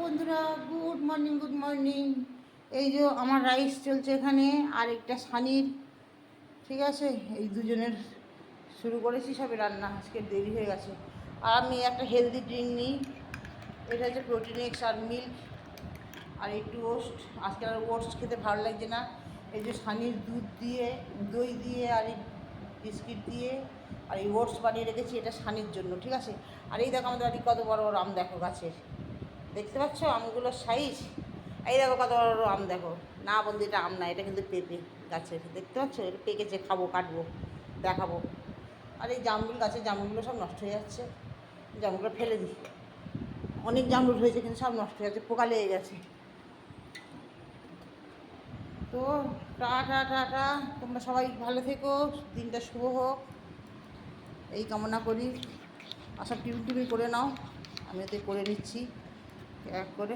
বন্ধুরা, good morning good morning. এই যে আমার রাইস চলছে এখানে, আর একটা সানির, ঠিক আছে। এই দুজনের শুরু করেছি সবে রান্না, আজকে দেরি হয়ে গেছে। আর আমি একটা হেলদি ড্রিঙ্ক নিই, এটা হচ্ছে প্রোটিন এক্স আর মিল্ক আর একটু ওটস। আজকে আর ওটস খেতে ভালো লাগছে না। এই যে সানির দুধ দিয়ে, দই দিয়ে আর এই বিস্কিট দিয়ে আর এই ওটস বানিয়ে রেখেছি, এটা সানির জন্য, ঠিক আছে। আর এই দেখো আমাদের বাড়ি কত বড় বড় আম, দেখো গাছের, দেখতে পাচ্ছ আমগুলোর সাইজ। এই দেখো কত বড় বড় আম, দেখো। না বলতে এটা আম না, এটা কিন্তু পেঁপে গাছের, দেখতে পাচ্ছ। এটা পেকেছে, খাবো, কাটবো, দেখাবো। আর এই জামরুল গাছের জামরুলগুলো সব নষ্ট হয়ে যাচ্ছে, জামরুলগুলো ফেলে দিই। অনেক জামরুল হয়েছে কিন্তু সব নষ্ট হয়ে যাচ্ছে, পোকা লেগে গেছে। তো টাটা টাটা, তোমরা সবাই ভালো থেকো, দিনটা শুভ হোক এই কামনা করি। আর সব টিফিন টিফিন করে নাও, আমি এতে করে নিচ্ছি এক করে।